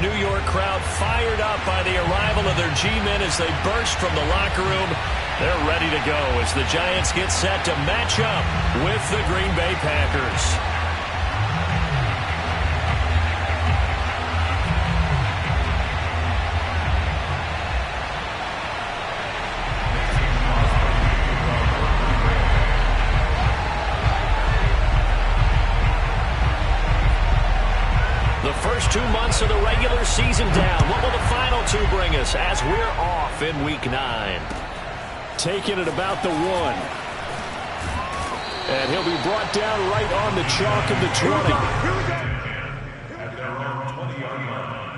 this New York crowd fired up by the arrival of their G-men as they burst from the locker room. They're ready to go as the Giants get set to match up with the Green Bay Packers. First 2 months of the regular season down. What will the final 2 bring us as we're off in Week 9? Taking it about the 1. And he'll be brought down right on the chalk of the 20. Here we go. At their own 20-yard line.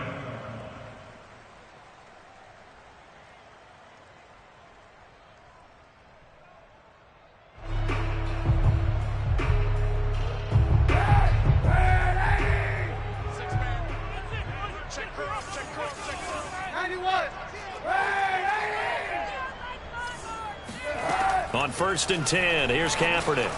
On 1st and 10, here's Kaepernick.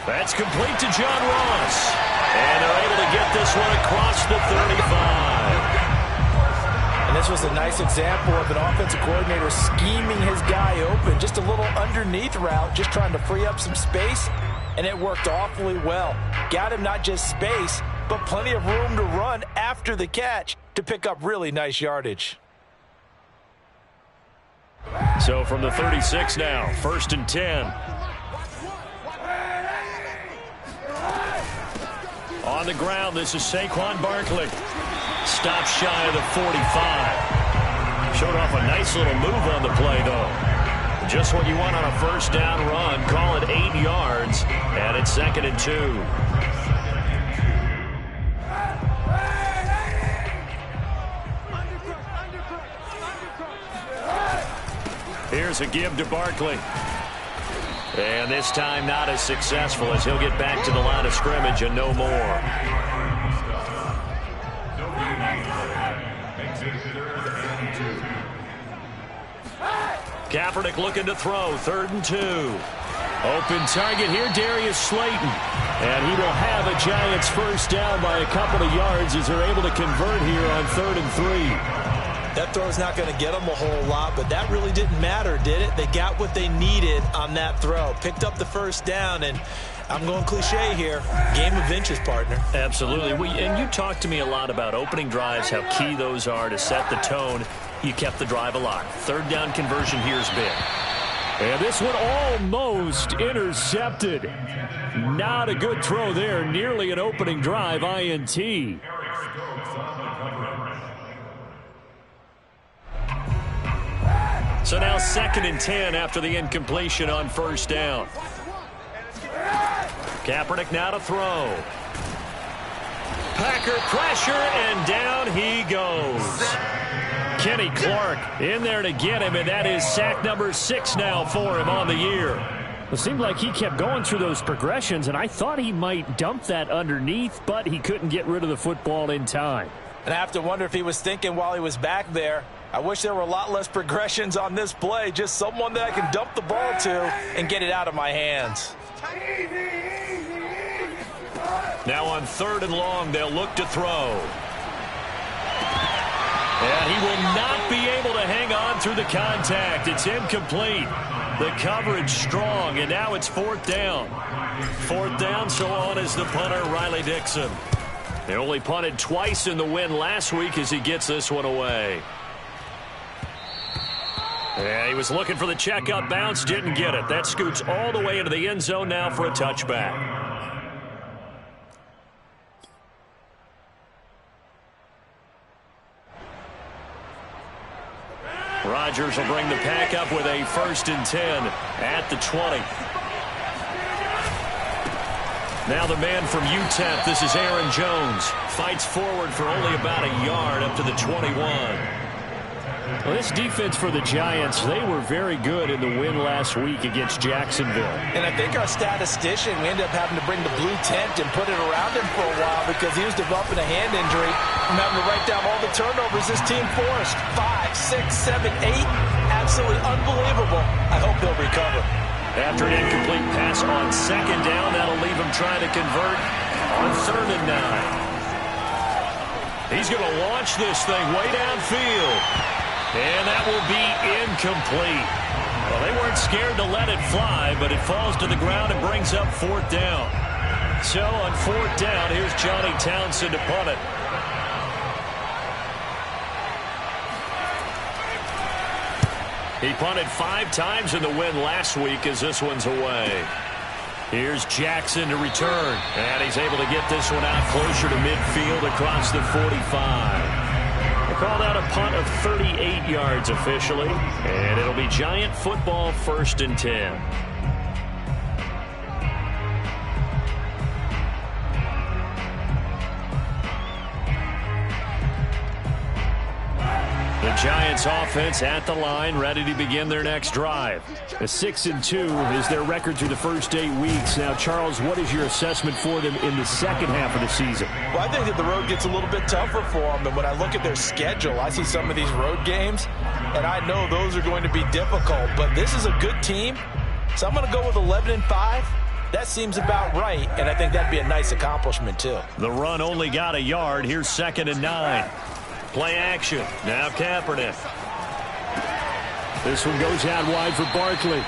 That's complete to John Ross. And they're able to get this one across the 35. And this was a nice example of an offensive coordinator scheming his guy open. Just a little underneath route, just trying to free up some space. And it worked awfully well. Got him not just space, but plenty of room to run after the catch to pick up really nice yardage. So from the 36 now, 1st and 10. On the ground, this is Saquon Barkley. Stops shy of the 45. Showed off a nice little move on the play, though. Just what you want on a 1st down run. Call it 8 yards, and it's 2nd and 2. Here's a give to Barkley. And this time not as successful as he'll get back to the line of scrimmage and no more. Kaepernick looking to throw. 3rd and 2. Open target here, Darius Slayton. And he will have a Giants 1st down by a couple of yards as they're able to convert here on 3rd and 3. That throw's not going to get them a whole lot, but that really didn't matter, did it? They got what they needed on that throw. Picked up the 1st down, and I'm going cliche here. Game of inches, partner. Absolutely. And you talked to me a lot about opening drives, how key those are to set the tone. You kept the drive alive. 3rd down conversion here's big. And this one almost intercepted. Not a good throw there. Nearly an opening drive INT. So now 2nd and 10 after the incompletion on 1st down. Kaepernick now to throw. Packer pressure, and down he goes. Kenny Clark in there to get him, and that is sack number 6 now for him on the year. It seemed like he kept going through those progressions, and I thought he might dump that underneath, but he couldn't get rid of the football in time. And I have to wonder if he was thinking while he was back there, I wish there were a lot less progressions on this play. Just someone that I can dump the ball to and get it out of my hands. Now on 3rd and long, they'll look to throw. And he will not be able to hang on through the contact. It's incomplete. The coverage strong, and now it's 4th down. 4th down, so on is the punter, Riley Dixon. They only punted twice in the win last week as he gets this one away. Yeah, he was looking for the checkup bounce, didn't get it. That scoots all the way into the end zone now for a touchback. Rodgers will bring the pack up with a 1st and 10 at the 20. Now the man from UTEP, this is Aaron Jones. Fights forward for only about a yard up to the 21. Well, this defense for the Giants, they were very good in the win last week against Jacksonville. And I think our statistician, we ended up having to bring the blue tent and put it around him for a while because he was developing a hand injury from having to write down all the turnovers this team forced. 5, 6, 7, 8. Absolutely unbelievable. I hope he'll recover. After an incomplete pass on 2nd down, that'll leave him trying to convert on 3rd and 9. He's going to launch this thing way downfield. And that will be incomplete. Well, they weren't scared to let it fly, but it falls to the ground and brings up 4th down. So on 4th down, here's Johnny Townsend to punt it. He punted 5 times in the win last week as this one's away. Here's Jackson to return. And he's able to get this one out closer to midfield across the 45. They called out a punt of 38 yards officially. And it'll be Giant football 1st and 10. The Giants offense at the line, ready to begin their next drive. A 6-2 is their record through the first 8 weeks. Now, Charles, what is your assessment for them in the second half of the season? Well, I think that the road gets a little bit tougher for them. And when I look at their schedule, I see some of these road games, and I know those are going to be difficult. But this is a good team, so I'm going to go with 11-5. That seems about right, and I think that'd be a nice accomplishment, too. The run only got a yard. Here's 2nd and 9. Play action. Now Kaepernick. This one goes out wide for Barkley.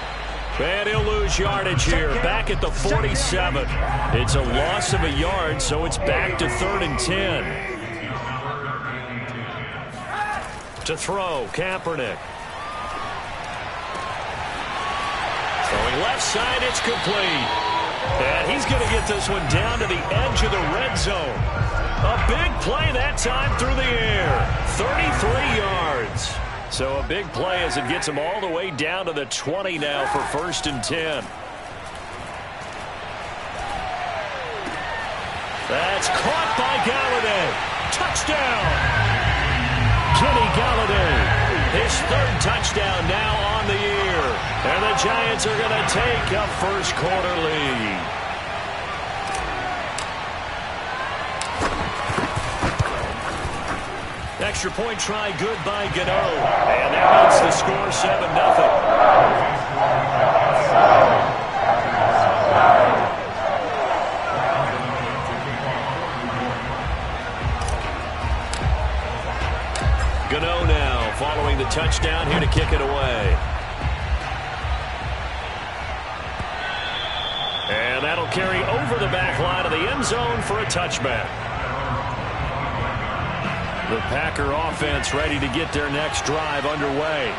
And he'll lose yardage here. Back at the 47. It's a loss of a yard, so it's back to 3rd and 10. To throw, Kaepernick. Throwing left side, it's complete. And he's going to get this one down to the edge of the red zone. A big play that time through the air. 33 yards. So a big play as it gets him all the way down to the 20 now for 1st and 10. That's caught by Galladay. Touchdown. Kenny Galladay. His 3rd touchdown now on the year. And the Giants are going to take a first quarter lead. Extra point try good by Gano. And that makes the score 7-0. Gano now following the touchdown here to kick it away. And that'll carry over the back line of the end zone for a touchback. The Packer offense ready to get their next drive underway.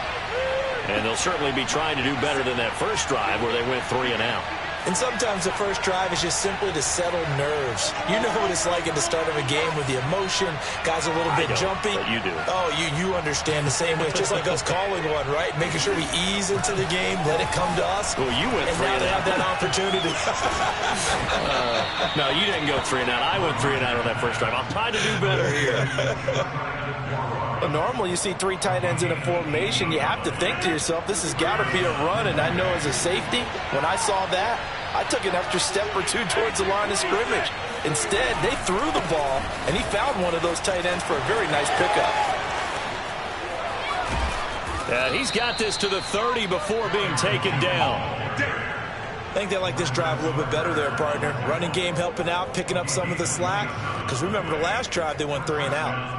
And they'll certainly be trying to do better than that first drive where they went 3 and out. And sometimes the first drive is just simply to settle nerves. You know what it's like at the start of a game with the emotion. Guys are a little bit jumpy. But you do. Oh, you understand the same way. It's just like us calling one, right? Making sure we ease into the game, let it come to us. Well, you went 3 and out. And now they have that opportunity. No, you didn't go 3 and out. I went 3 and out on that first drive. I'm trying to do better here. Well, normally you see 3 tight ends in a formation. You have to think to yourself, this has got to be a run. And I know as a safety, when I saw that, I took an extra step or 2 towards the line of scrimmage. Instead, they threw the ball, and he found one of those tight ends for a very nice pickup. And he's got this to the 30 before being taken down. I think they like this drive a little bit better there, partner. Running game helping out, picking up some of the slack. Because remember the last drive, they went 3 and out.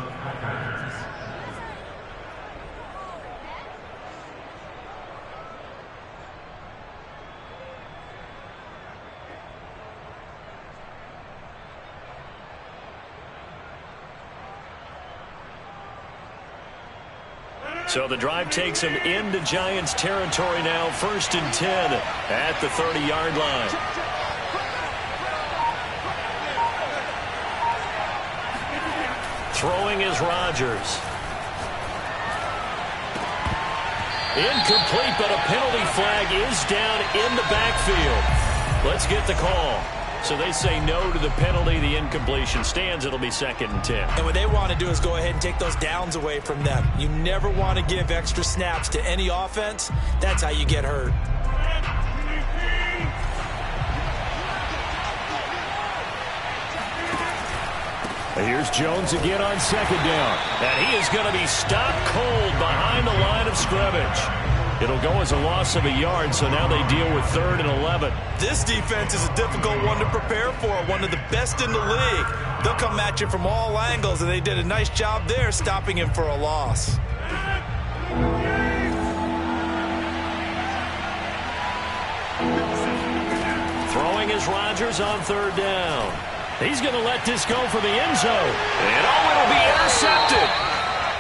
So the drive takes him into Giants territory now. 1st and 10 at the 30-yard line. Throwing is Rodgers. Incomplete, but a penalty flag is down in the backfield. Let's get the call. So they say no to the penalty. The incompletion stands. It'll be 2nd and 10. And what they want to do is go ahead and take those downs away from them. You never want to give extra snaps to any offense. That's how you get hurt. And here's Jones again on 2nd down. And he is going to be stopped cold behind the line of scrimmage. It'll go as a loss of a yard, so now they deal with 3rd and 11. This defense is a difficult one to prepare for, one of the best in the league. They'll come at you from all angles, and they did a nice job there stopping him for a loss. Throwing is Rodgers on 3rd down. He's going to let this go for the end zone. And it'll be intercepted.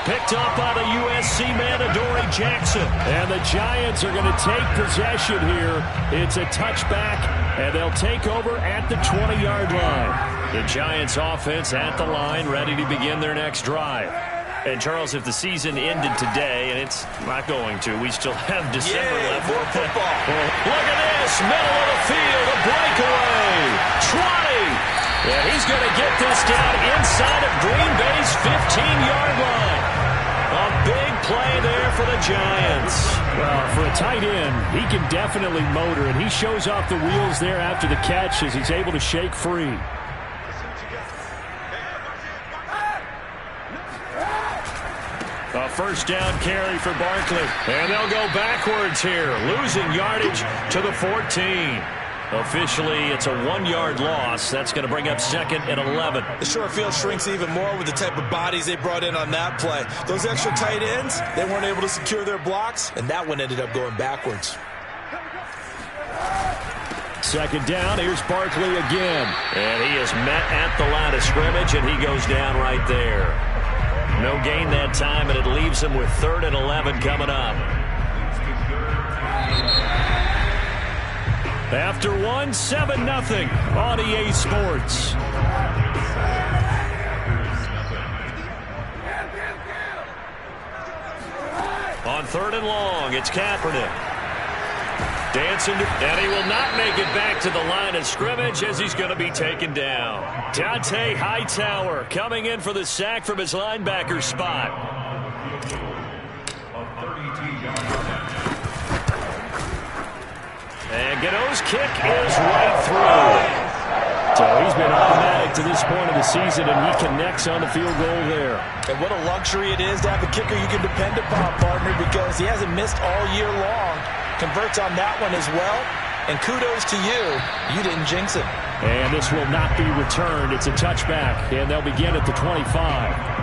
Picked up by the USC man, Adoree Jackson. And the Giants are going to take possession here. It's a touchback, and they'll take over at the 20-yard line. The Giants offense at the line, ready to begin their next drive. And, Charles, if the season ended today, and it's not going to, we still have December left. More football. Look at this, middle of the field, a breakaway. Trotting. And he's going to get this down inside of Green Bay's 15-yard line. A big play there for the Giants. Well, for a tight end, he can definitely motor, and he shows off the wheels there after the catch as he's able to shake free. A first down carry for Barkley. And they'll go backwards here, losing yardage to the 14. Officially, it's a 1-yard loss. That's going to bring up 2nd and 11. The short field shrinks even more with the type of bodies they brought in on that play. Those extra tight ends, they weren't able to secure their blocks, and that one ended up going backwards. 2nd down, here's Barkley again. And he is met at the line of scrimmage, and he goes down right there. No gain that time, and it leaves him with 3rd and 11 coming up. After 7-0 on EA Sports. On 3rd and long, it's Kaepernick. Dancing, and he will not make it back to the line of scrimmage as he's going to be taken down. Dante Hightower coming in for the sack from his linebacker spot. And Gano's kick is right through. So he's been automatic to this point of the season, and he connects on the field goal there. And what a luxury it is to have a kicker you can depend upon, partner, because he hasn't missed all year long. Converts on that one as well. And kudos to you. You didn't jinx it. And this will not be returned. It's a touchback, and they'll begin at the 25.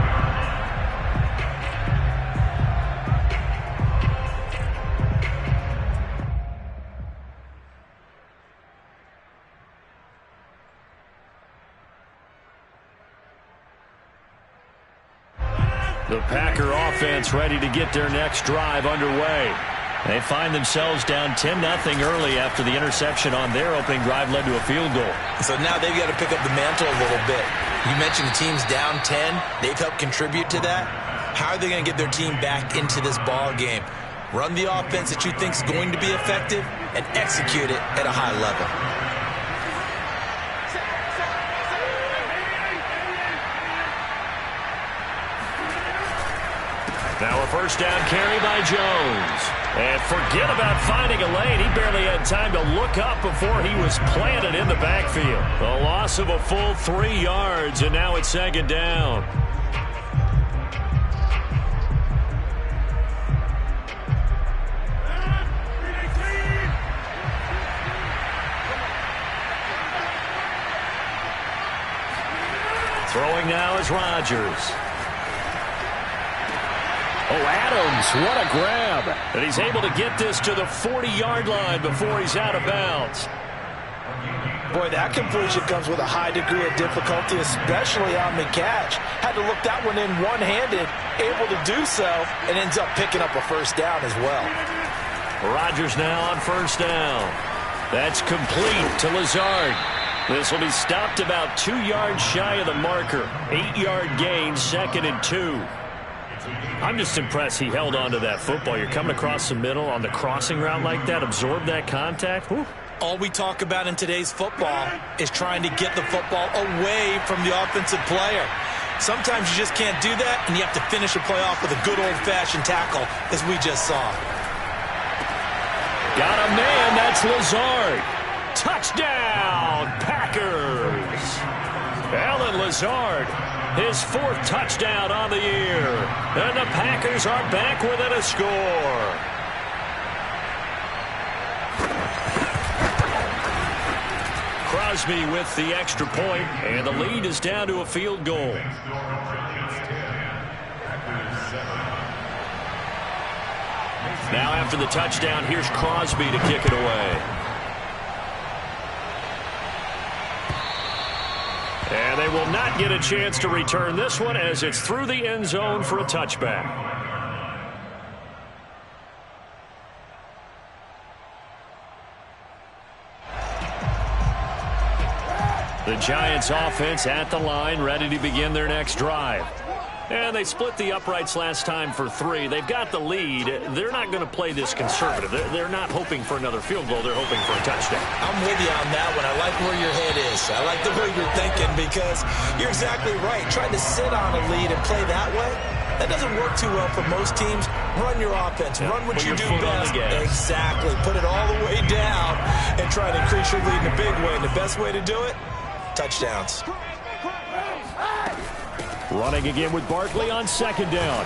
The Packer offense ready to get their next drive underway. They find themselves down 10-0 early after the interception on their opening drive led to a field goal. So now they've got to pick up the mantle a little bit. You mentioned the team's down 10. They've helped contribute to that. How are they going to get their team back into this ball game? Run the offense that you think is going to be effective and execute it at a high level. Now a first down carry by Jones. And forget about finding a lane. He barely had time to look up before he was planted in the backfield. A loss of a full 3 yards, and now it's 2nd down. Throwing now is Rodgers. Oh, Adams, what a grab. And he's able to get this to the 40-yard line before he's out of bounds. Boy, that completion comes with a high degree of difficulty, especially on the catch. Had to look that one in one-handed, able to do so, and ends up picking up a first down as well. Rodgers now on first down. That's complete to Lazard. This will be stopped about 2 yards shy of the marker. 8-yard gain, 2nd and 2. I'm just impressed he held on to that football. You're coming across the middle on the crossing route like that, absorb that contact. Whew. All we talk about in today's football is trying to get the football away from the offensive player. Sometimes you just can't do that, and you have to finish a play off with a good old-fashioned tackle, as we just saw. Got a man, that's Lazard. Touchdown, Packers. Allen Lazard, his 4th touchdown on the year. And the Packers are back within a score. Crosby with the extra point, and the lead is down to a field goal. Now after the touchdown, here's Crosby to kick it away. And they will not get a chance to return this one as it's through the end zone for a touchback. The Giants offense at the line, ready to begin their next drive. And they split the uprights last time for 3. They've got the lead. They're not going to play this conservative. They're not hoping for another field goal. They're hoping for a touchdown. I'm with you on that one. I like where your head is. I like the way you're thinking because you're exactly right. Trying to sit on a lead and play that way, that doesn't work too well for most teams. Run your offense. Run what you do best. Exactly. Put it all the way down and try to increase your lead in a big way. And the best way to do it, touchdowns. Running again with Barkley on second down.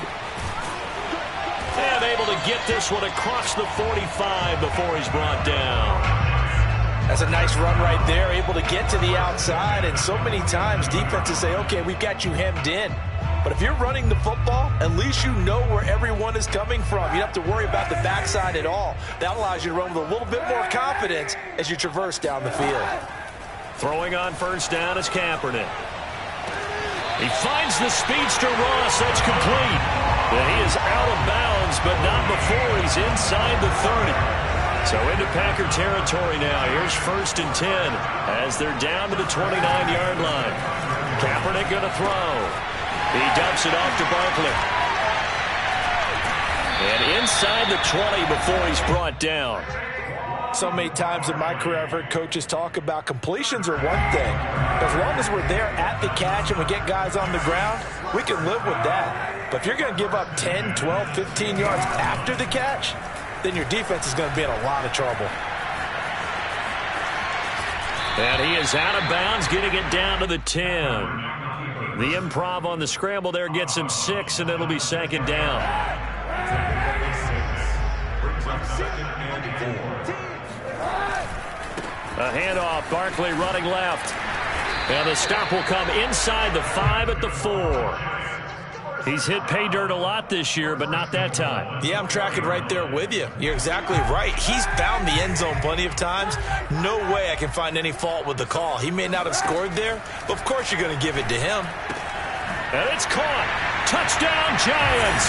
And able to get this one across the 45 before he's brought down. That's a nice run right there, able to get to the outside. And so many times defenses say, okay, we've got you hemmed in. But if you're running the football, at least you know where everyone is coming from. You don't have to worry about the backside at all. That allows you to run with a little bit more confidence as you traverse down the field. Throwing on first down is Kaepernick. He finds the speedster Ross. That's complete. And he is out of bounds, but not before he's inside the 30. So into Packer territory now. Here's 1st and 10 as they're down to the 29-yard line. Kaepernick going to throw. He dumps it off to Barkley. And inside the 20 before he's brought down. So many times in my career I've heard coaches talk about completions are one thing. As long as we're there at the catch and we get guys on the ground, we can live with that. But if you're going to give up 10, 12, 15 yards after the catch, then your defense is going to be in a lot of trouble. And he is out of bounds, getting it down to the 10. The improv on the scramble there gets him 6, and it'll be second down. A handoff, Barkley running left. And the stop will come inside the 5 at the 4. He's hit pay dirt a lot this year, but not that time. Yeah, I'm tracking right there with you. You're exactly right. He's found the end zone plenty of times. No way I can find any fault with the call. He may not have scored there, but of course you're going to give it to him. And it's caught. Touchdown, Giants.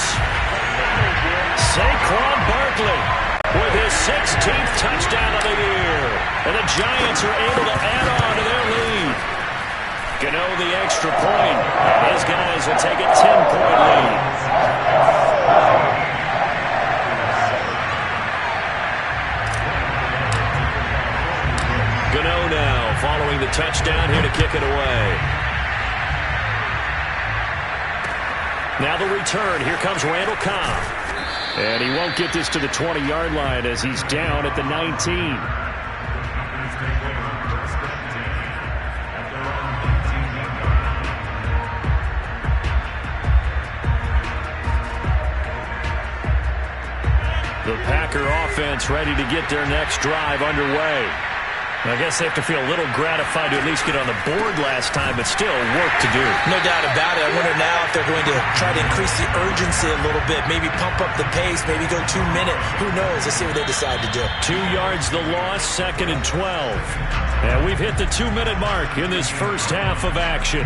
Saquon Barkley with his 16th touchdown of the year. And the Giants are able to add on to their lead. Gano the extra point. And his guys will take a 10-point lead. Gano now following the touchdown here to kick it away. Now the return. Here comes Randall Cobb. And he won't get this to the 20-yard line as he's down at the 19. The Packer offense ready to get their next drive underway. I guess they have to feel a little gratified to at least get on the board last time, but still work to do. No doubt about it. I wonder now if they're going to try to increase the urgency a little bit, maybe pump up the pace, maybe go 2-minute. Who knows? Let's see what they decide to do. 2 yards the loss, 2nd and 12. And we've hit the 2-minute mark in this first half of action.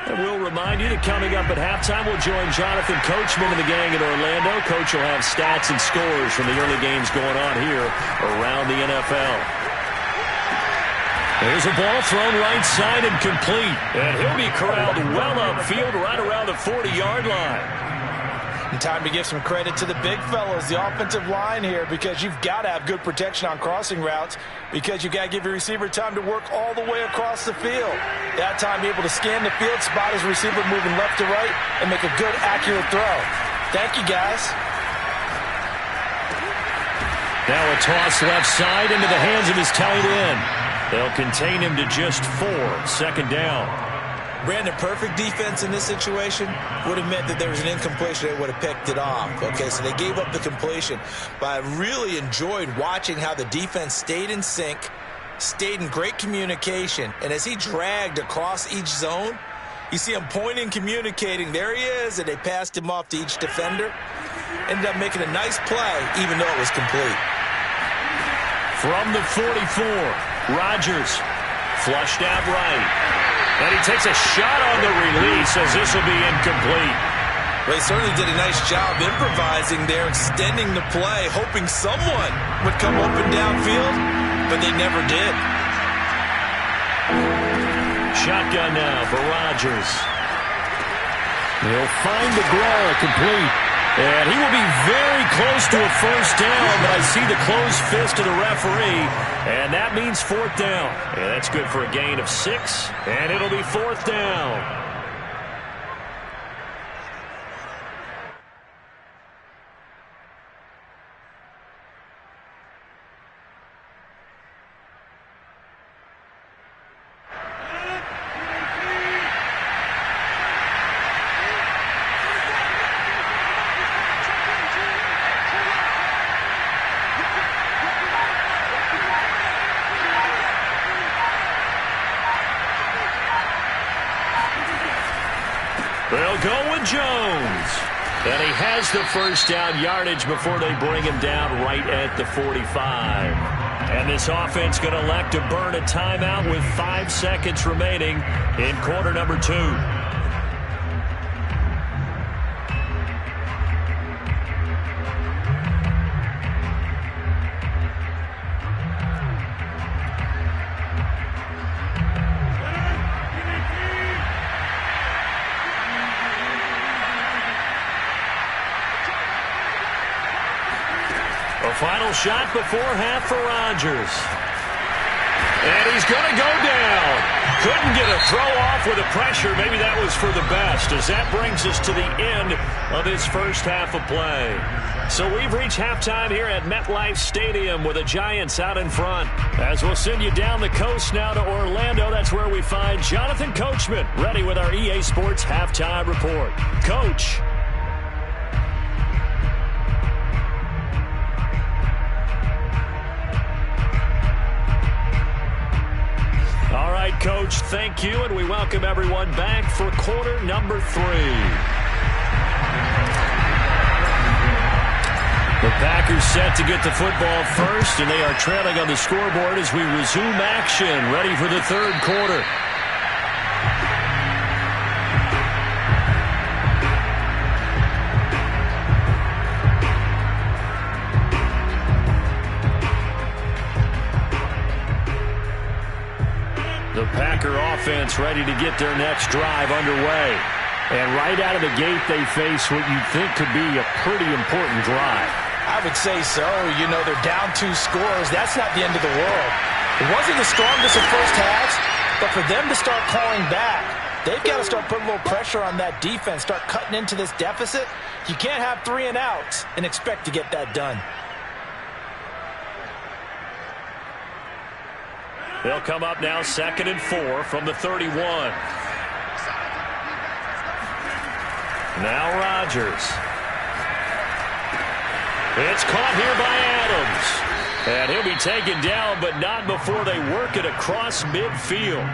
And we'll remind you that coming up at halftime, we'll join Jonathan Coachman and the gang in Orlando. Coach will have stats and scores from the early games going on here around the NFL. There's a ball thrown right side and complete. And he'll be corralled well upfield right around the 40-yard line. And time to give some credit to the big fellows, the offensive line here, because you've got to have good protection on crossing routes, because you've got to give your receiver time to work all the way across the field. That time, be able to scan the field, spot his receiver moving left to right, and make a good, accurate throw. Thank you, guys. Now a toss left side into the hands of his tight end. They'll contain him to just 4. Second down. Brandon, perfect defense in this situation would have meant that there was an incompletion. They would have picked it off. Okay, so they gave up the completion. But I really enjoyed watching how the defense stayed in sync, stayed in great communication. And as he dragged across each zone, you see him pointing, communicating. There he is, and they passed him off to each defender. Ended up making a nice play, even though it was complete. From the 44, Rodgers flushed out right. And he takes a shot on the release as this will be incomplete. Well, he certainly did a nice job improvising there, extending the play, hoping someone would come open downfield, but they never did. Shotgun now for Rodgers. He'll find the McGraw complete. And he will be very close to a first down, but I see the closed fist of the referee, and that means 4th down. And that's good for a gain of 6, and it'll be 4th down. They'll go with Jones. And he has the first down yardage before they bring him down right at the 45. And this offense going to elect to burn a timeout with 5 seconds remaining in quarter number 2. A final shot before half for Rodgers. And he's going to go down. Couldn't get a throw off with the pressure. Maybe that was for the best, as that brings us to the end of his first half of play. So we've reached halftime here at MetLife Stadium with the Giants out in front. As we'll send you down the coast now to Orlando, that's where we find Jonathan Coachman ready with our EA Sports Halftime Report. Coach. All right, Coach, thank you, and we welcome everyone back for quarter number 3. The Packers set to get the football first, and they are trailing on the scoreboard as we resume action, ready for the third quarter. The Packer offense ready to get their next drive underway. And right out of the gate, they face what you think could be a pretty important drive. I would say so. You know, they're down 2 scores. That's not the end of the world. It wasn't the strongest of first halves, but for them to start clawing back, they've got to start putting a little pressure on that defense, start cutting into this deficit. You can't have 3 and outs and expect to get that done. They'll come up now 2nd and 4 from the 31. Now Rodgers. It's caught here by Adams. And he'll be taken down, but not before they work it across midfield.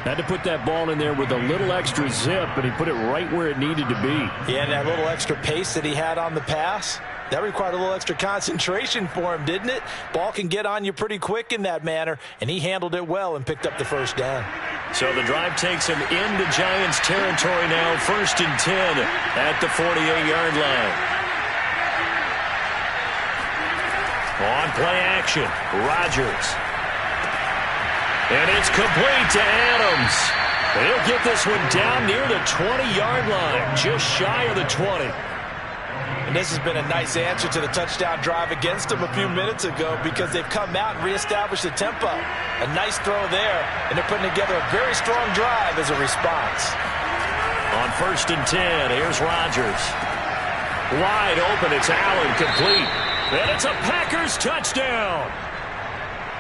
Had to put that ball in there with a little extra zip, but he put it right where it needed to be. Yeah, and that little extra pace that he had on the pass, that required a little extra concentration for him, didn't it? Ball can get on you pretty quick in that manner, and he handled it well and picked up the first down. So the drive takes him into Giants territory now, 1st and 10 at the 48-yard line. On play action, Rodgers. And it's complete to Adams. He'll get this one down near the 20-yard line, just shy of the 20. And this has been a nice answer to the touchdown drive against them a few minutes ago because they've come out and reestablished the tempo. A nice throw there, and they're putting together a very strong drive as a response. On 1st and 10, here's Rodgers. Wide open, it's Allen, complete. And it's a Packers touchdown.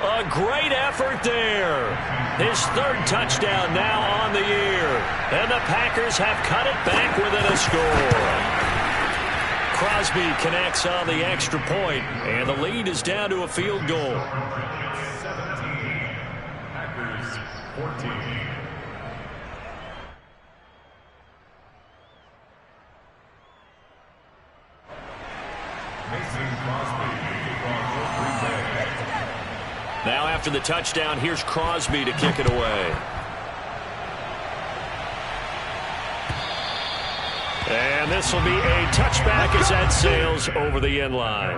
A great effort there. His 3rd touchdown now on the year. And the Packers have cut it back within a score. Crosby connects on the extra point, and the lead is down to a field goal. 17, Packers 14. Mason Crosby from Green Bay. Now after the touchdown, here's Crosby to kick it away. And this will be a touchback as that sails over the end line.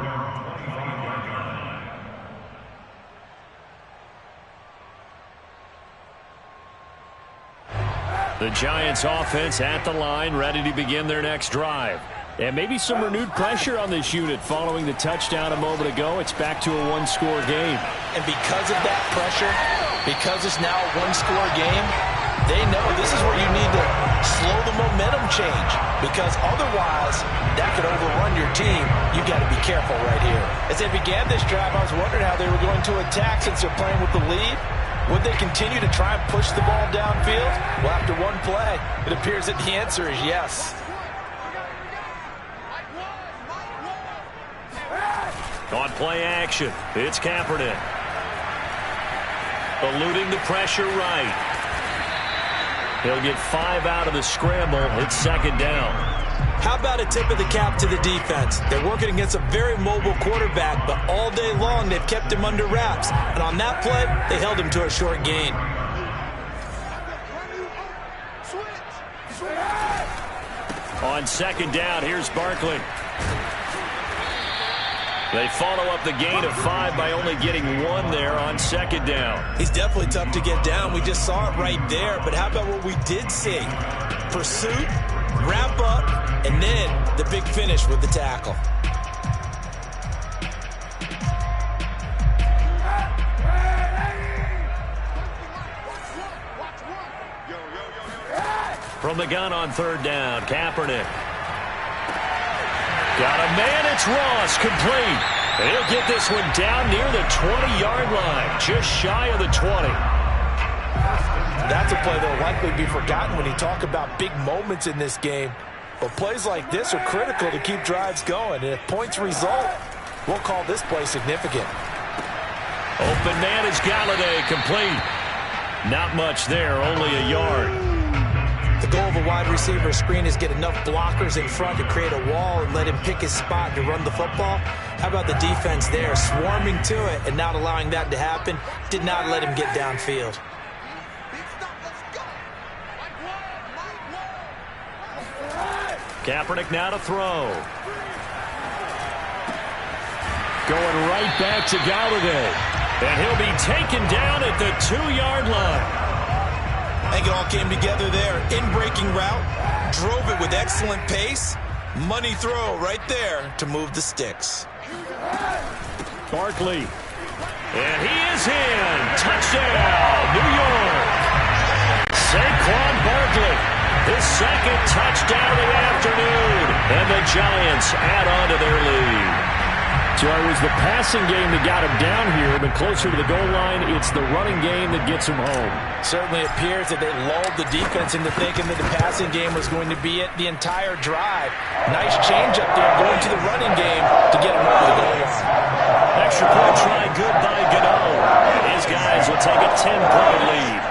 The Giants offense at the line, ready to begin their next drive. And maybe some renewed pressure on this unit following the touchdown a moment ago. It's back to a one-score game. And because of that pressure, because it's now a one-score game, they know this is where you need to slow the momentum change, because otherwise that could overrun your team. You got to be careful right here. As they began this drive, I was wondering how they were going to attack since they're playing with the lead. Would they continue to try and push the ball downfield? Well, after one play, it appears that the answer is yes. On play action, it's Kaepernick. Eluding the pressure right. He'll get 5 out of the scramble. It's 2nd down. How about a tip of the cap to the defense? They're working against a very mobile quarterback, but all day long they've kept him under wraps. And on that play, they held him to a short gain. On 2nd down, here's Barkley. They follow up the gain of 5 by only getting 1 there on 2nd down. He's definitely tough to get down. We just saw it right there. But how about what we did see? Pursuit, wrap up, and then the big finish with the tackle. From the gun on 3rd down, Kaepernick. Got a man, it's Ross, complete. And he'll get this one down near the 20-yard line, just shy of the 20. That's a play that will likely be forgotten when you talk about big moments in this game. But plays like this are critical to keep drives going. And if points result, we'll call this play significant. Open man is Galladay, complete. Not much there, only a yard. The goal of a wide receiver screen is get enough blockers in front to create a wall and let him pick his spot to run the football. How about the defense there, swarming to it and not allowing that to happen? Did not let him get downfield. Kaepernick now to throw. Going right back to Galladay. And he'll be taken down at the 2-yard line. I think it all came together there. In-breaking route, drove it with excellent pace. Money throw right there to move the sticks. Barkley. And he is in. Touchdown, New York. Saquon Barkley, his 2nd touchdown of the afternoon. And the Giants add on to their lead. So it was the passing game that got him down here, but closer to the goal line, it's the running game that gets him home. Certainly appears that they lulled the defense into thinking that the passing game was going to be it the entire drive. Nice change up there going to the running game to get him over the goal line. Extra point try good by Gano. His guys will take a 10-point lead.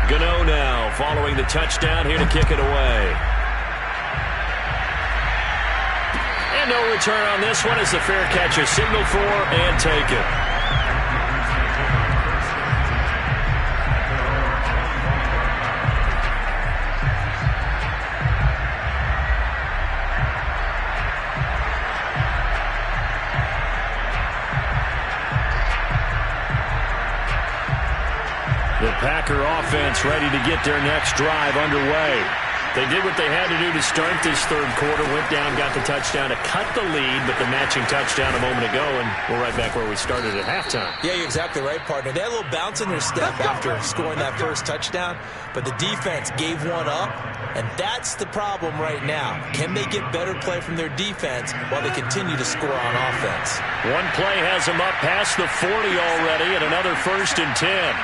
Gano now following the touchdown here to kick it away. And no return on this one as the fair catch is signaled for and taken. The Packer offense ready to get their next drive underway. They did what they had to do to start this third quarter. Went down, got the touchdown to cut the lead, but the matching touchdown a moment ago, and we're right back where we started at halftime. Yeah, you're exactly right, partner. They had a little bounce in their step after scoring that first touchdown, but the defense gave one up, and that's the problem right now. Can they get better play from their defense while they continue to score on offense? One play has them up past the 40 already, and another 1st and 10.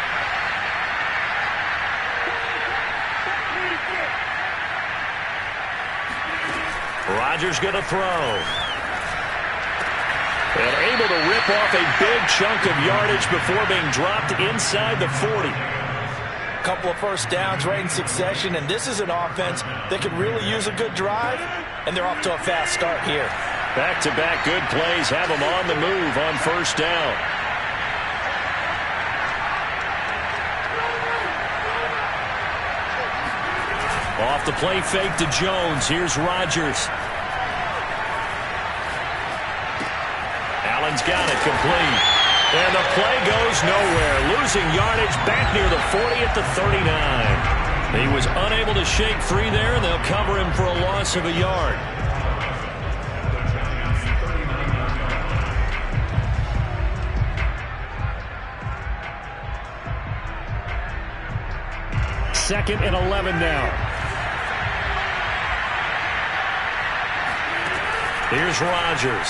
Rodgers going to throw. And able to rip off a big chunk of yardage before being dropped inside the 40. Couple of first downs right in succession, and this is an offense that could really use a good drive, and they're off to a fast start here. Back-to-back good plays have them on the move on first down. Off the play fake to Jones. Here's Rodgers. Allen's got it complete. And the play goes nowhere. Losing yardage back near the 40 at the 39. He was unable to shake free there, and they'll cover him for a loss of a yard. Second and 11 now. Here's Rodgers.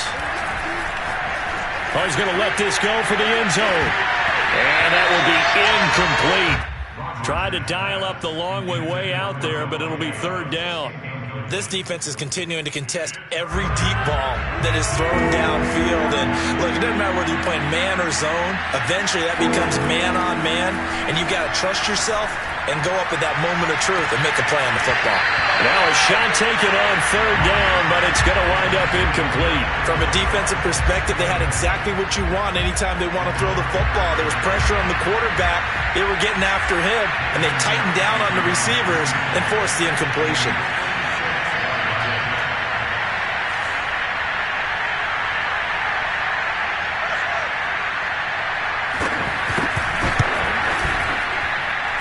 Oh, he's going to let this go for the end zone. And that will be incomplete. Tried to dial up the long way out there, but it'll be third down. This defense is continuing to contest every deep ball that is thrown downfield. And look, it doesn't matter whether you're playing man or zone. Eventually that becomes man on man, and you've got to trust yourself and go up at that moment of truth and make a play on the football. Now a shot taken on third down, but it's going to wind up incomplete. From a defensive perspective, they had exactly what you want anytime they want to throw the football. There was pressure on the quarterback. They were getting after him, and they tightened down on the receivers and forced the incompletion.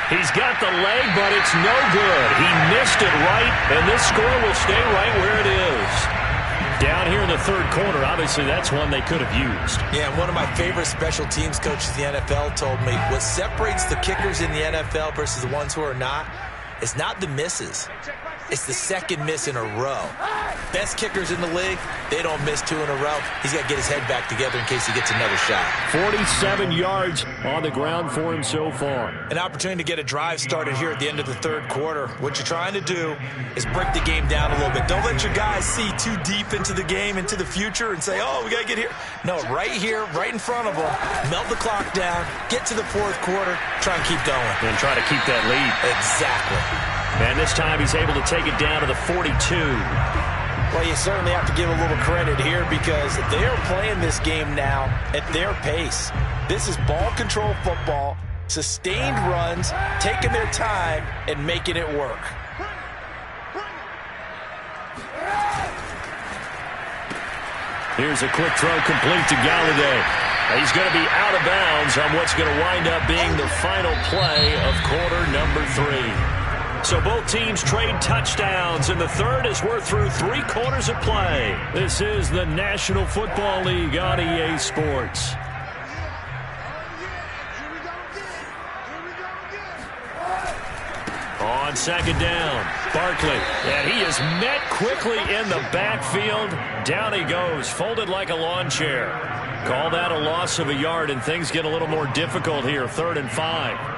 He's got the leg, but it's no good. He missed it right, and this score will stay right where it is. Down here in the third quarter, obviously that's one they could have used. Yeah, one of my favorite special teams coaches in the NFL told me what separates the kickers in the NFL versus the ones who are not is not the misses. It's the second miss in a row. Best kickers in the league, they don't miss 2 in a row. He's got to get his head back together in case he gets another shot. 47 yards on the ground for him so far. An opportunity to get a drive started here at the end of the third quarter. What you're trying to do is break the game down a little bit. Don't let your guys see too deep into the game, into the future, and say, oh, we got to get here. No, right here, right in front of them, melt the clock down, get to the fourth quarter, try and keep going. And try to keep that lead. Exactly. And this time he's able to take it down to the 42. Well, you certainly have to give a little credit here because they are playing this game now at their pace. This is ball control football, sustained runs, taking their time, and making it work. Here's a quick throw complete to Galladay. He's going to be out of bounds on what's going to wind up being the final play of quarter number 3. So both teams trade touchdowns, and the third as we're through 3 quarters of play. This is the National Football League on EA Sports. On second down, Barkley, and he is met quickly in the backfield. Down he goes, folded like a lawn chair. Call that a loss of a yard, and things get a little more difficult here, 3rd and 5.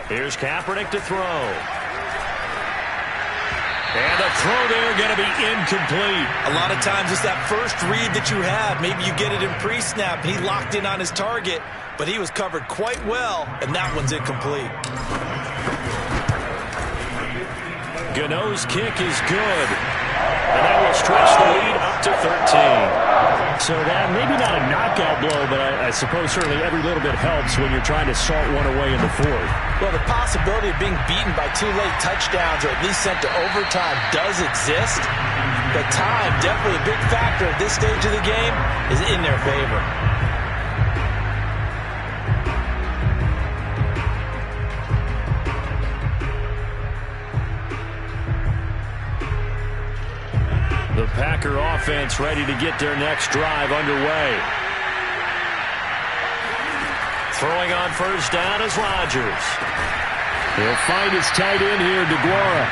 Here's Kaepernick to throw. And the throw there going to be incomplete. A lot of times it's that first read that you have. Maybe you get it in pre-snap, and he locked in on his target, but he was covered quite well, and that one's incomplete. Gano's kick is good. And that will stretch the lead up to 13. So that maybe not a knockout blow, but I suppose certainly every little bit helps when you're trying to salt one away in the fourth. Well, the possibility of being beaten by 2 late touchdowns or at least sent to overtime does exist. But time, definitely a big factor at this stage of the game, is in their favor. The Packer offense ready to get their next drive underway. Throwing on first down is Rodgers. He'll find his tight end here, DeGuara.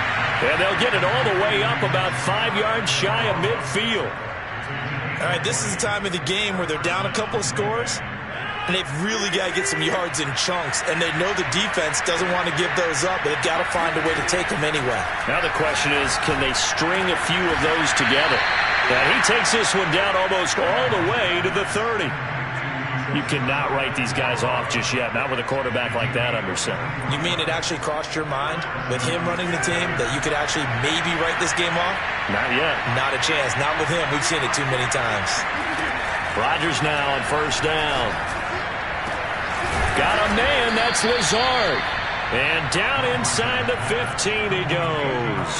And they'll get it all the way up about 5 yards shy of midfield. All right, this is the time of the game where they're down a couple of scores, and they've really got to get some yards in chunks, and they know the defense doesn't want to give those up, but they've got to find a way to take them anyway. Now the question is, can they string a few of those together? And he takes this one down almost all the way to the 30. You cannot write these guys off just yet, not with a quarterback like that under center. You mean it actually crossed your mind with him running the team that you could actually maybe write this game off? Not yet. Not a chance. Not with him. We've seen it too many times. Rodgers now on first down. Got a man, that's Lazard. And down inside the 15 he goes.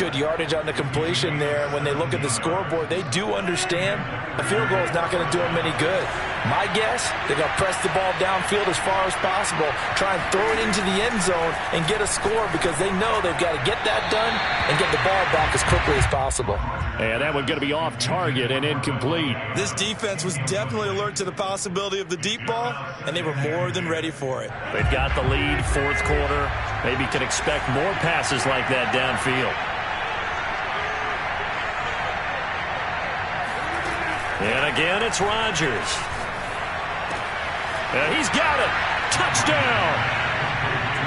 Good yardage on the completion there. When they look at the scoreboard, they do understand a field goal is not going to do them any good. My guess, they're going to press the ball downfield as far as possible, try and throw it into the end zone and get a score because they know they've got to get that done and get the ball back as quickly as possible. And that one's going to be off target and incomplete. This defense was definitely alert to the possibility of the deep ball, and they were more than ready for it. They've got the lead, fourth quarter. Maybe can expect more passes like that downfield. And again, it's Rodgers. And he's got it. Touchdown.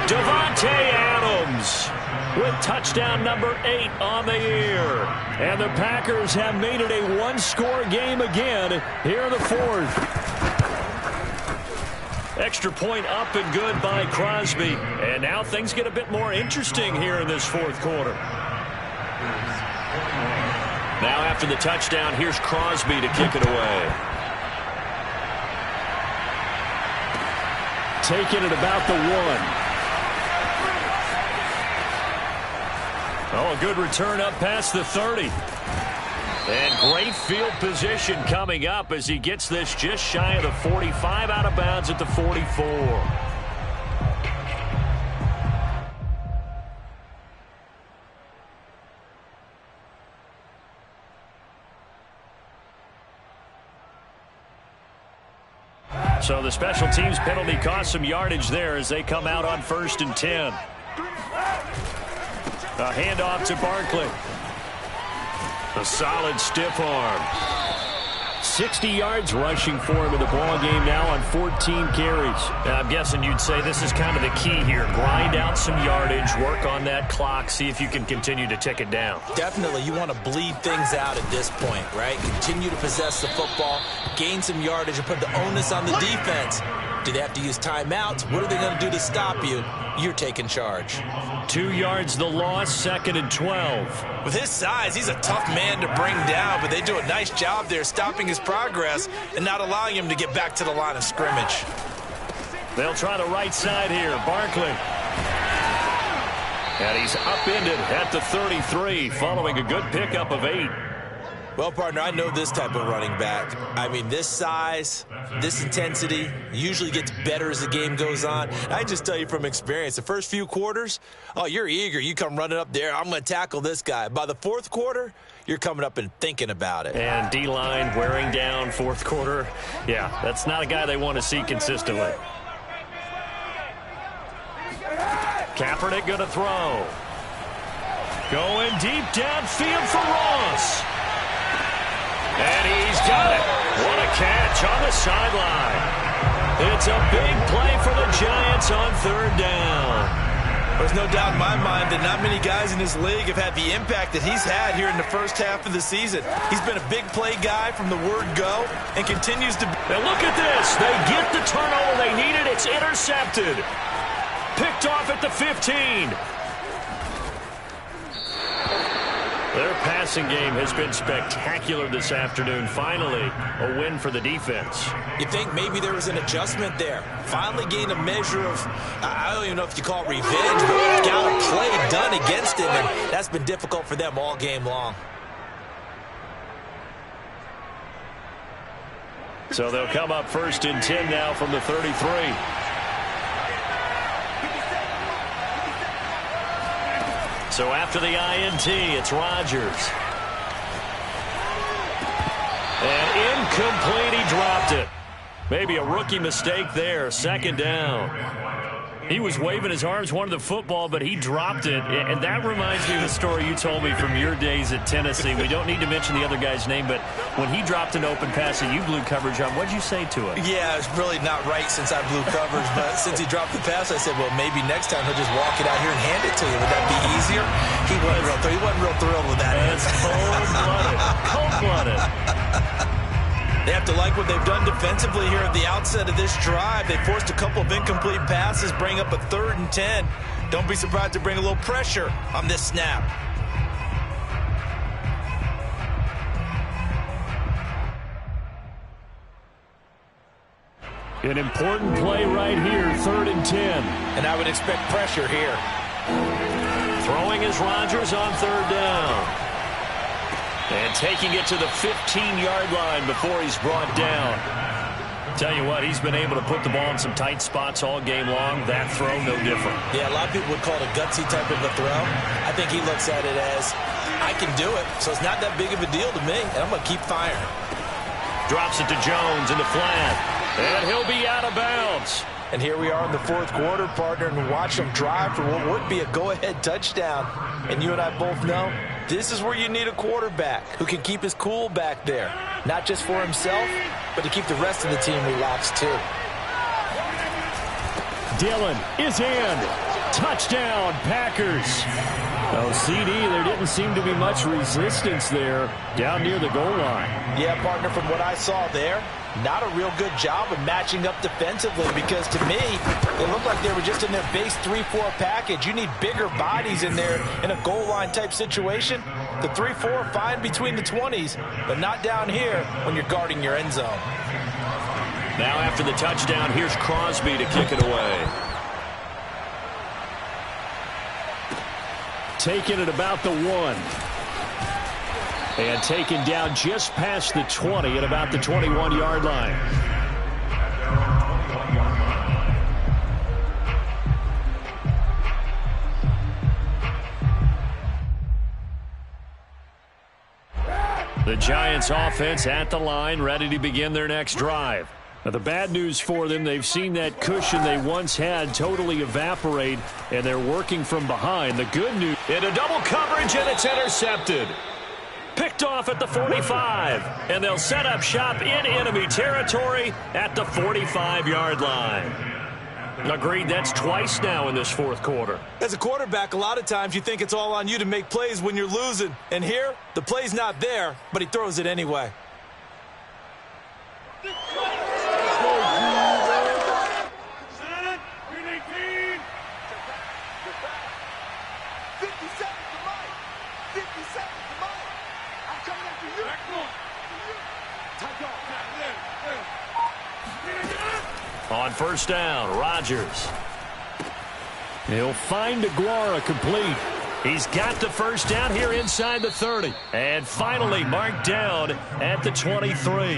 Davante Adams with touchdown number 8 on the year. And the Packers have made it a one-score game again here in the fourth. Extra point up and good by Crosby. And now things get a bit more interesting here in this fourth quarter. Now after the touchdown, here's Crosby to kick it away. Taking it about the 1. Oh, a good return up past the 30. And great field position coming up as he gets this just shy of the 45, out of bounds at the 44. So the special teams penalty cost some yardage there as they come out on 1st and 10. A handoff to Barkley. A solid stiff arm. 60 yards rushing for him in the ball game now on 14 carries. Now, I'm guessing you'd say this is kind of the key here. Grind out some yardage, work on that clock, see if you can continue to tick it down. Definitely, you want to bleed things out at this point, right? Continue to possess the football, gain some yardage, and put the onus on the defense. Do they have to use timeouts? What are they going to do to stop you? You're taking charge. 2 yards the loss, 2nd and 12. With his size, he's a tough man to bring down, but they do a nice job there stopping his progress and not allowing him to get back to the line of scrimmage. They'll try the right side here. Barkley. And he's upended at the 33 following a good pickup of 8. Well, partner, I know this type of running back. I mean, this size, this intensity usually gets better as the game goes on. I just tell you from experience, the first few quarters, oh, you're eager. You come running up there. I'm going to tackle this guy. By the fourth quarter, you're coming up and thinking about it. And D-line wearing down fourth quarter. Yeah, that's not a guy they want to see consistently. Kaepernick going to throw. Going deep downfield for Ross. And he's got it. What a catch on the sideline. It's a big play for the Giants on 3rd down. There's no doubt in my mind that not many guys in this league have had the impact that he's had here in the first half of the season. He's been a big play guy from the word go and continues to be. Now look at this. They get the turnover they needed. It's intercepted. Picked off at the 15. Their passing game has been spectacular this afternoon. Finally, a win for the defense. You think maybe there was an adjustment there. Finally gained a measure of, I don't even know if you call it revenge, but got a play done against him, and that's been difficult for them all game long. So they'll come up 1st and 10 now from the 33. So after the INT, it's Rodgers. And incomplete, he dropped it. Maybe a rookie mistake there, 2nd down. He was waving his arms, wanted the football, but he dropped it. And that reminds me of the story you told me from your days at Tennessee. We don't need to mention the other guy's name, but when he dropped an open pass and you blew coverage on, what'd you say to him? Yeah, it's really not right since I blew coverage, but since he dropped the pass, I said, well, maybe next time he'll just walk it out here and hand it to you. Would that be easier? He wasn't real thrilled with that. That's cold-blooded. Cold-blooded. They have to like what they've done defensively here at the outset of this drive. They forced a couple of incomplete passes, bring up a 3rd and 10. Don't be surprised to bring a little pressure on this snap. An important play right here, 3rd and 10. And I would expect pressure here. Throwing is Rodgers on 3rd down. And taking it to the 15-yard line before he's brought down. Tell you what, he's been able to put the ball in some tight spots all game long. That throw, no different. Yeah, a lot of people would call it a gutsy type of a throw. I think he looks at it as, I can do it, so it's not that big of a deal to me, and I'm going to keep firing. Drops it to Jones in the flat. And he'll be out of bounds. And here we are in the 4th quarter, partner, and watch him drive for what would be a go-ahead touchdown. And you and I both know this is where you need a quarterback who can keep his cool back there. Not just for himself, but to keep the rest of the team relaxed too. Dillon is in. Touchdown, Packers. Oh, CD, there didn't seem to be much resistance there down near the goal line. Yeah, partner, from what I saw there, not a real good job of matching up defensively because to me, it looked like they were just in their base 3-4 package. You need bigger bodies in there in a goal line type situation. The 3-4 fine between the 20s, but not down here when you're guarding your end zone. Now after the touchdown, here's Crosby to kick it away. Taking it about the 1. And taken down just past the 20 at about the 21-yard line. The Giants offense at the line, ready to begin their next drive. Now, the bad news for them, they've seen that cushion they once had totally evaporate, and they're working from behind. The good news... Into double coverage, and it's intercepted. Picked off at the 45, and they'll set up shop in enemy territory at the 45-yard line. Agreed, that's twice now in this 4th quarter. As a quarterback, a lot of times you think it's all on you to make plays when you're losing. And here, the play's not there, but he throws it anyway. On 1st down, Rodgers. He'll find Aguara complete. He's got the 1st down here inside the 30. And finally marked down at the 23.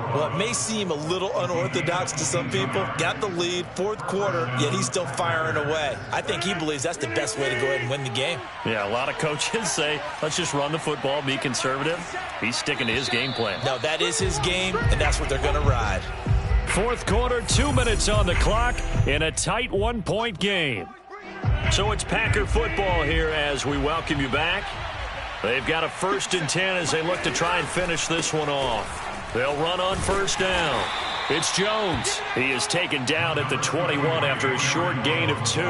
Well, it may seem a little unorthodox to some people. Got the lead, 4th quarter, yet he's still firing away. I think he believes that's the best way to go ahead and win the game. Yeah, a lot of coaches say, let's just run the football, be conservative. He's sticking to his game plan. No, that is his game, and that's what they're going to ride. 4th quarter, 2 minutes on the clock in a tight 1-point game. So it's Packer football here as we welcome you back. They've got a 1st and 10 as they look to try and finish this one off. They'll run on 1st down. It's Jones. He is taken down at the 21 after a short gain of 2.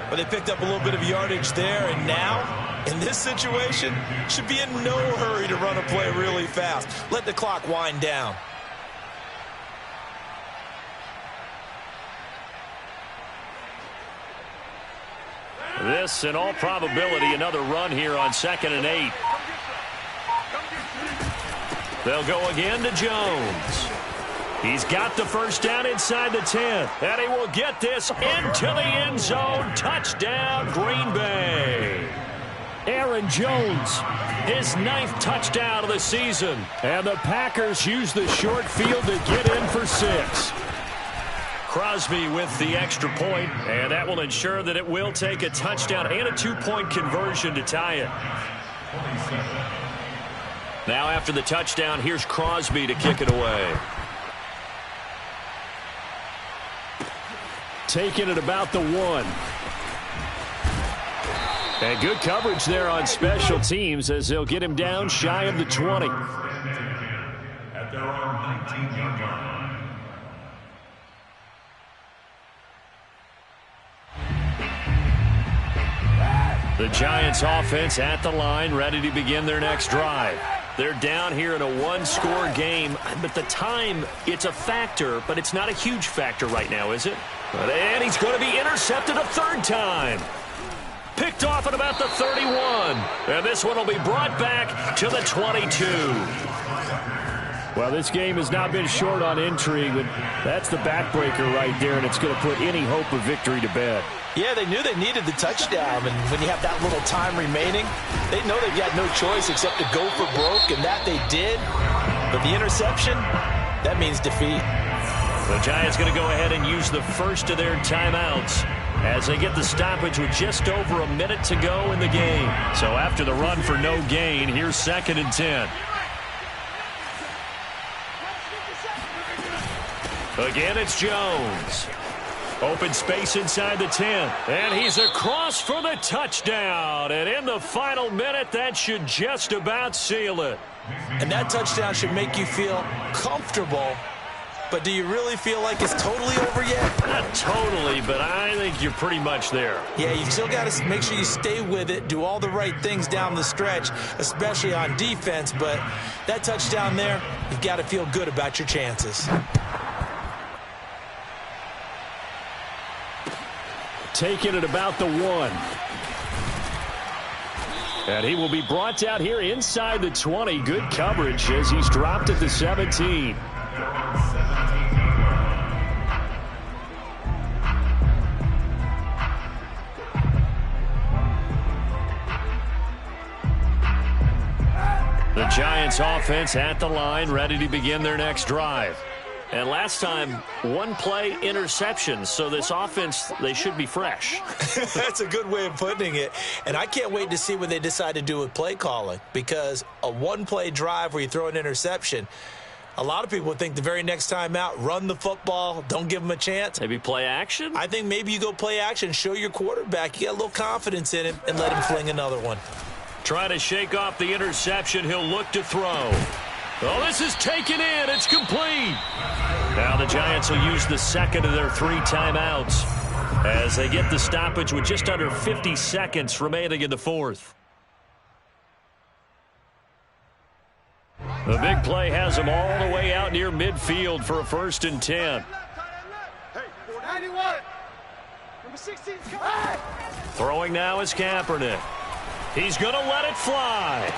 Well, they picked up a little bit of yardage there, and now, in this situation, should be in no hurry to run a play really fast. Let the clock wind down. This, in all probability, another run here on 2nd and 8. They'll go again to Jones. He's got the first down inside the 10. And he will get this into the end zone. Touchdown, Green Bay. Aaron Jones, his 9th touchdown of the season. And the Packers use the short field to get in for 6. Crosby with the extra point, and that will ensure that it will take a touchdown and a 2-point conversion to tie it. Now after the touchdown, here's Crosby to kick it away. Taking it about the 1. And good coverage there on special teams as they'll get him down shy of the 20. At their own 19-yard line. The Giants offense at the line, ready to begin their next drive. They're down here in a 1-score game, but the time, it's a factor, but it's not a huge factor right now, is it? And he's going to be intercepted a 3rd time. Picked off at about the 31. And this one will be brought back to the 22. Well, this game has not been short on intrigue, but that's the backbreaker right there, and it's going to put any hope of victory to bed. Yeah, they knew they needed the touchdown, and when you have that little time remaining, they know they've got no choice except to go for broke, and that they did. But the interception, that means defeat. The Giants going to go ahead and use the first of their timeouts as they get the stoppage with just over a minute to go in the game. So after the run for no gain, here's 2nd and 10. Again, it's Jones. Open space inside the 10. And he's across for the touchdown. And in the final minute, that should just about seal it. And that touchdown should make you feel comfortable. But do you really feel like it's totally over yet? Not totally, but I think you're pretty much there. Yeah, you've still got to make sure you stay with it, do all the right things down the stretch, especially on defense. But that touchdown there, you've got to feel good about your chances. Taking it about the 1. And he will be brought out here inside the 20. Good coverage as he's dropped at the 17. The Giants offense at the line, ready to begin their next drive. And last time, 1-play interception, so this offense, they should be fresh. That's a good way of putting it. And I can't wait to see what they decide to do with play calling, because a 1-play drive where you throw an interception, a lot of people would think the very next time out, run the football, don't give them a chance. Maybe play action? I think maybe you go play action, show your quarterback you got a little confidence in him, and let him fling another one. Trying to shake off the interception. He'll look to throw. Oh, this is taken in. It's complete. Now the Giants will use the 2nd of their 3 timeouts as they get the stoppage with just under 50 seconds remaining in the 4th. The big play has them all the way out near midfield for a 1st and 10. Hey, 491. Number 16 is coming. Throwing now is Kaepernick. He's going to let it fly.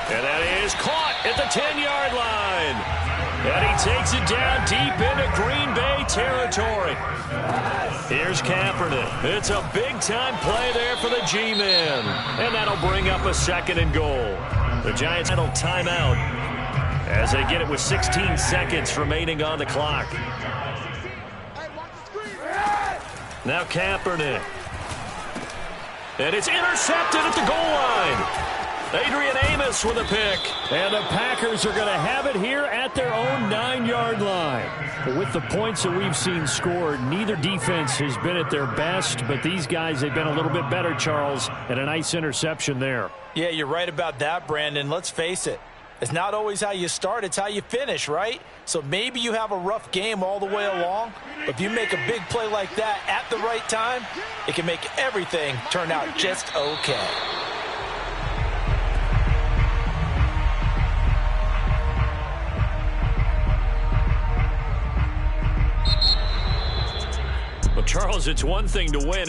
And that is caught at the 10-yard line. And he takes it down deep into Green Bay territory. Here's Kaepernick. It's a big-time play there for the G-men. And that'll bring up a 2nd and goal. The Giants final timeout as they get it with 16 seconds remaining on the clock. Now Kaepernick. And it's intercepted at the goal line. Adrian Amos with a pick. And the Packers are going to have it here at their own 9-yard line. But with the points that we've seen scored, neither defense has been at their best, but these guys have been a little bit better, Charles, and a nice interception there. Yeah, you're right about that, Brandon. Let's face it. It's not always how you start, it's how you finish, right? So maybe you have a rough game all the way along, but if you make a big play like that at the right time, it can make everything turn out just okay. Well, Charles, it's one thing to win.